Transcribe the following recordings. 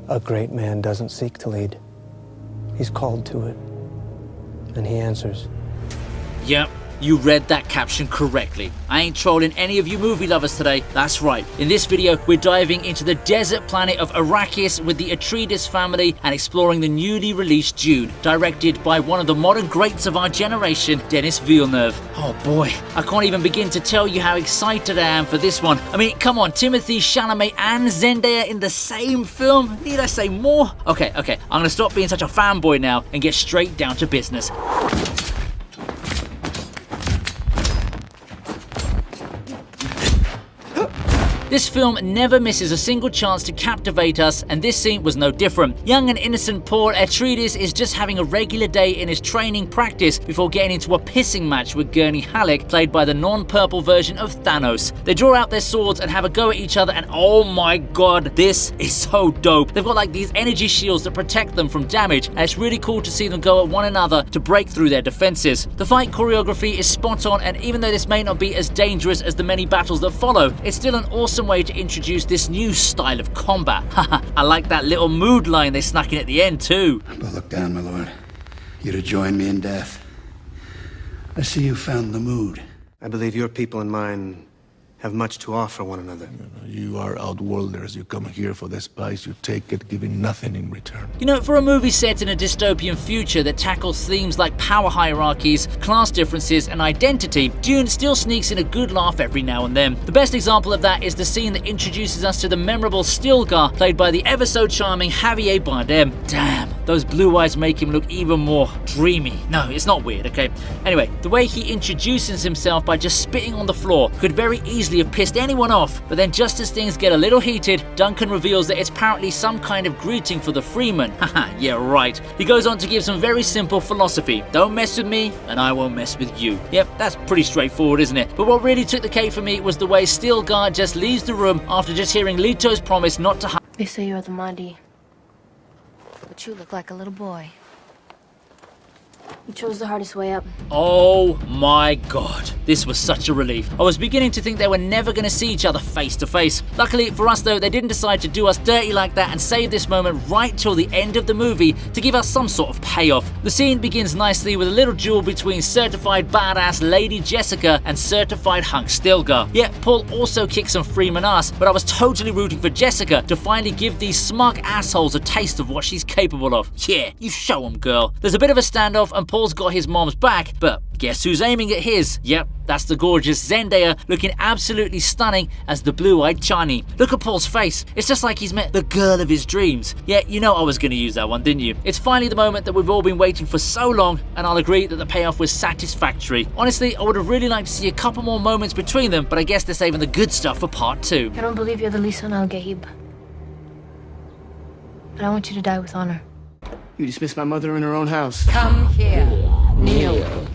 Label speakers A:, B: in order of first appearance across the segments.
A: A great man doesn't seek to lead. He's called to it. And he answers.
B: Yep, you read that caption correctly. I ain't trolling any of you movie lovers today, that's right. In this video, we're diving into the desert planet of Arrakis with the Atreides family and exploring the newly released Dune, directed by one of the modern greats of our generation, Denis Villeneuve. Oh boy, I can't even begin to tell you how excited I am for this one. I mean, come on, Timothee Chalamet and Zendaya in the same film? Need I say more? Okay, I'm gonna stop being such a fanboy now and get straight down to business. This film never misses a single chance to captivate us, and this scene was no different. Young and innocent Paul Atreides is just having a regular day in his training practice before getting into a pissing match with Gurney, played by the non-purple version of Thanos. They draw out their swords and have a go at each other, and oh my god, this is so dope. They've got like these energy shields that protect them from damage, and it's really cool to see them go at one another to break through their defenses. The fight choreography is spot on, and even though this may not be as dangerous as the many battles that follow, it's still an awesome way to introduce this new style of combat. Haha, I like that little mood line they snuck in at the end too.
C: But look down, my lord. You're to join me in death. I see you found the mood.
A: I believe your people and mine have much to offer one another.
D: You are outworlders. You come here for the spice, you take it, giving nothing in return.
B: You know, for a movie set in a dystopian future that tackles themes like power hierarchies, class differences, and identity, Dune still sneaks in a good laugh every now and then. The best example of that is the scene that introduces us to the memorable Stilgar, played by the ever so charming Javier Bardem. Damn, those blue eyes make him look even more dreamy. No, it's not weird, okay? Anyway, the way he introduces himself by just spitting on the floor could very easily have pissed anyone off, but then just as things get a little heated, Duncan reveals that it's apparently some kind of greeting for the freeman. Haha, yeah right. He goes on to give some very simple philosophy. Don't mess with me, and I won't mess with you. Yep, that's pretty straightforward, isn't it? But what really took the cake for me was the way Stilgar just leaves the room after just hearing Leto's promise not to
E: They say you're the Mahdi, but you look like a little boy. You chose the hardest way up.
B: Oh my god, this was such a relief. I was beginning to think they were never going to see each other face to face. Luckily for us though, they didn't decide to do us dirty like that and save this moment right till the end of the movie to give us some sort of payoff. The scene begins nicely with a little duel between certified badass Lady Jessica and certified hunk Stilgar. Yeah, Paul also kicked some Freeman ass, but I was totally rooting for Jessica to finally give these smug assholes a taste of what she's capable of. Yeah, you show 'em, girl. There's a bit of a standoff and Paul's got his mom's back, but guess who's aiming at his? Yep, that's the gorgeous Zendaya, looking absolutely stunning as the blue-eyed Chani. Look at Paul's face. It's just like he's met the girl of his dreams. Yeah, you know I was going to use that one, didn't you? It's finally the moment that we've all been waiting for so long, and I'll agree that the payoff was satisfactory. Honestly, I would have really liked to see a couple more moments between them, but I guess they're saving the good stuff for part 2.
E: I don't believe you're the Lisan al-Gaib, but I want you to die with honor.
A: You dismissed my mother in her own house.
E: Come here, kneel.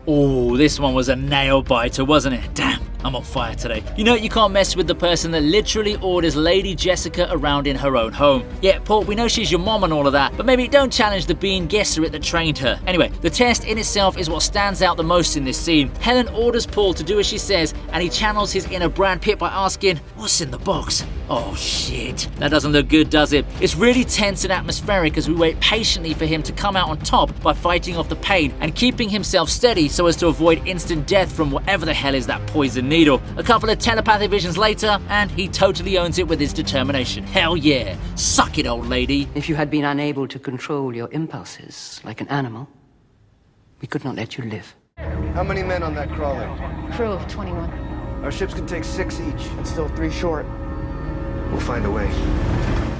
B: Oh, this one was a nail biter, wasn't it? Damn, I'm on fire today. You know, you can't mess with the person that literally orders Lady Jessica around in her own home. Yeah, Paul, we know she's your mom and all of that, but maybe don't challenge the Bean Gesserit that trained her. Anyway, the test in itself is what stands out the most in this scene. Helen orders Paul to do as she says, and he channels his inner Brad Pitt by asking, "What's in the box?" Oh shit, that doesn't look good, does it? It's really tense and atmospheric as we wait patiently for him to come out on top by fighting off the pain and keeping himself steady so as to avoid instant death from whatever the hell is that poison needle. A couple of telepathic visions later, and he totally owns it with his determination. Hell yeah, suck it, old lady.
F: If you had been unable to control your impulses like an animal, we could not let you live.
A: How many men on that crawler?
E: Crew of 21.
A: Our ships can take 6 each. And still 3 short. We'll find a way.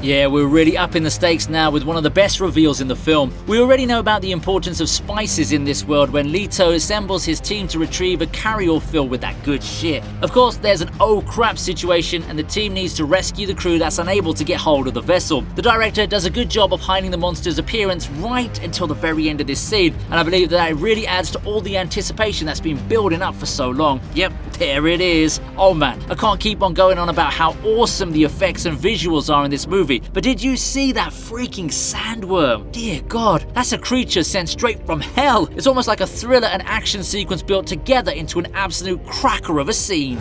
B: Yeah, we're really upping the stakes now with one of the best reveals in the film. We already know about the importance of spices in this world when Leto assembles his team to retrieve a carry-all filled with that good shit. Of course, there's an oh crap situation and the team needs to rescue the crew that's unable to get hold of the vessel. The director does a good job of hiding the monster's appearance right until the very end of this scene, and I believe that it really adds to all the anticipation that's been building up for so long. Yep, there it is. Oh man, I can't keep on going on about how awesome the effects and visuals are in this movie. But did you see that freaking sandworm? Dear God, that's a creature sent straight from hell. It's almost like a thriller and action sequence built together into an absolute cracker of a scene.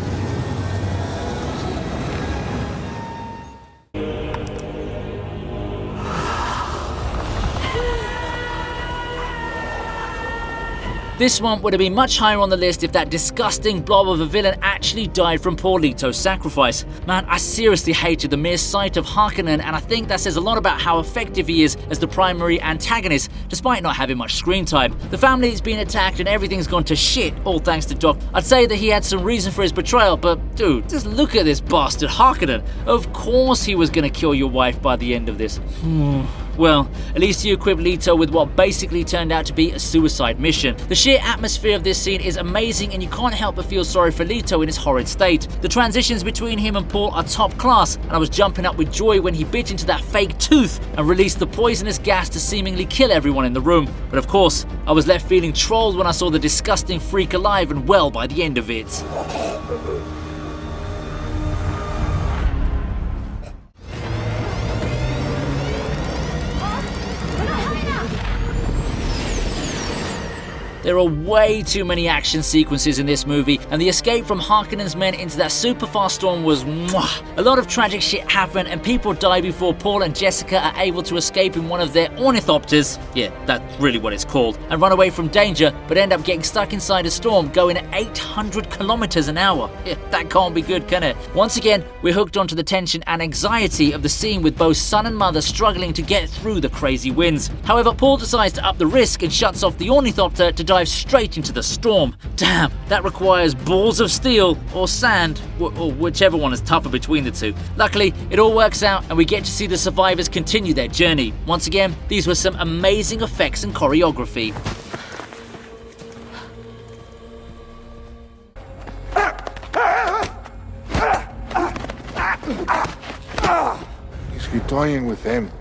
B: This one would have been much higher on the list if that disgusting blob of a villain actually died from poor Leto's sacrifice. Man, I seriously hated the mere sight of Harkonnen, and I think that says a lot about how effective he is as the primary antagonist, despite not having much screen time. The family's been attacked and everything's gone to shit, all thanks to Doc. I'd say that he had some reason for his betrayal, but dude, just look at this bastard Harkonnen. Of course he was gonna kill your wife by the end of this. Well, at least you equip Leto with what basically turned out to be a suicide mission. The sheer atmosphere of this scene is amazing, and you can't help but feel sorry for Leto in his horrid state. The transitions between him and Paul are top class, and I was jumping up with joy when he bit into that fake tooth and released the poisonous gas to seemingly kill everyone in the room. But of course, I was left feeling trolled when I saw the disgusting freak alive and well by the end of it. There are way too many action sequences in this movie, and the escape from Harkonnen's men into that super fast storm was mwah. A lot of tragic shit happened, and people die before Paul and Jessica are able to escape in one of their ornithopters, yeah, that's really what it's called, and run away from danger, but end up getting stuck inside a storm going at 800 kilometers an hour. Yeah, that can't be good, can it? Once again, we're hooked onto the tension and anxiety of the scene with both son and mother struggling to get through the crazy winds. However, Paul decides to up the risk and shuts off the ornithopter to dive straight into the storm. Damn, that requires balls of steel or sand, or whichever one is tougher between the two. Luckily, it all works out and we get to see the survivors continue their journey. Once again, these were some amazing effects and choreography.
D: You're toying with him.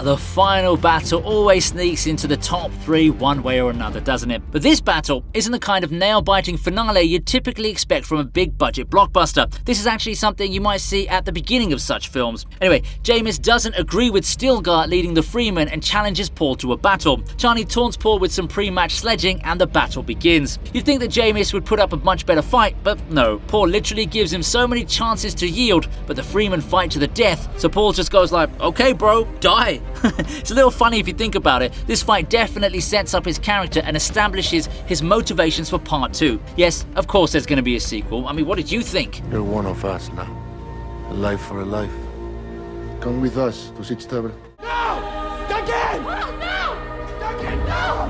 B: The final battle always sneaks into the top 3 one way or another, doesn't it? But this battle isn't the kind of nail-biting finale you'd typically expect from a big-budget blockbuster. This is actually something you might see at the beginning of such films. Anyway, Jamis doesn't agree with Stilgar leading the Freemen and challenges Paul to a battle. Chani taunts Paul with some pre-match sledging and the battle begins. You'd think that Jamis would put up a much better fight, but no. Paul literally gives him so many chances to yield, but the Freemen fight to the death, so Paul just goes like, okay bro, die. It's a little funny if you think about it. This fight definitely sets up his character and establishes his motivations for part 2. Yes, of course there's going to be a sequel. I mean, what did you think?
D: You're one of us now. A life for a life. Come with us to Stilgar.
C: No! Duncan! Oh, no! Duncan, no!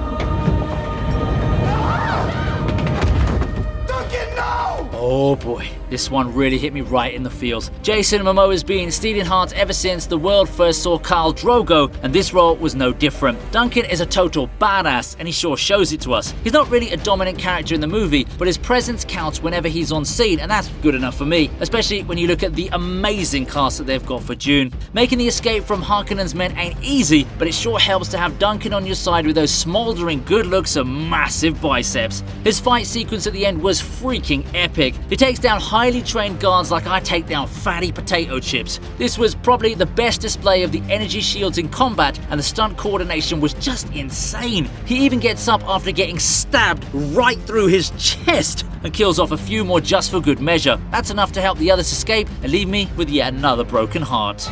C: No! Duncan, no!
B: Oh boy, this one really hit me right in the feels. Jason Momoa's been stealing hearts ever since the world first saw Khal Drogo, and this role was no different. Duncan is a total badass, and he sure shows it to us. He's not really a dominant character in the movie, but his presence counts whenever he's on scene, and that's good enough for me, especially when you look at the amazing cast that they've got for Dune. Making the escape from Harkonnen's men ain't easy, but it sure helps to have Duncan on your side with those smoldering good looks and massive biceps. His fight sequence at the end was freaking epic. He takes down highly trained guards like I take down fatty potato chips. This was probably the best display of the energy shields in combat, and the stunt coordination was just insane. He even gets up after getting stabbed right through his chest and kills off a few more just for good measure. That's enough to help the others escape and leave me with yet another broken heart.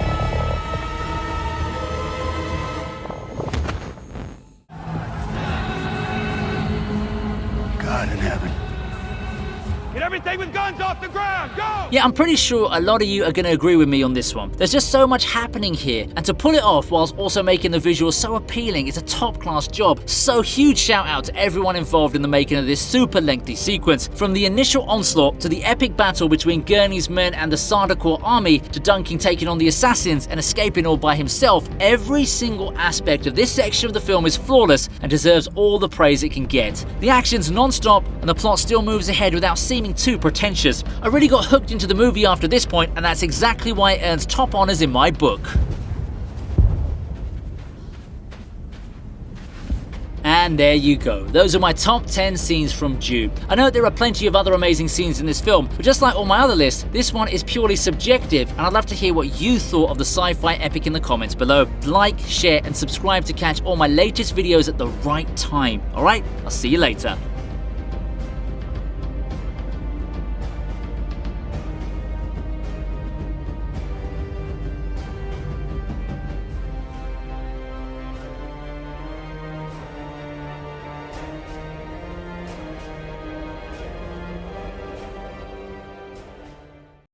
C: God in heaven.
G: Get everything with guns off the ground! Go!
B: Yeah, I'm pretty sure a lot of you are going to agree with me on this one. There's just so much happening here, and to pull it off whilst also making the visuals so appealing is a top-class job. So huge shout out to everyone involved in the making of this super lengthy sequence. From the initial onslaught to the epic battle between Gurney's men and the Sardaukor army to Duncan taking on the assassins and escaping all by himself, every single aspect of this section of the film is flawless and deserves all the praise it can get. The action's non-stop and the plot still moves ahead without seeming too pretentious. I really got hooked into the movie after this point, and that's exactly why it earns top honors in my book. And there you go. Those are my top 10 scenes from Dune. I know there are plenty of other amazing scenes in this film, but just like all my other lists, this one is purely subjective, and I'd love to hear what you thought of the sci-fi epic in the comments below. Like, share, and subscribe to catch all my latest videos at the right time. Alright, I'll see you later.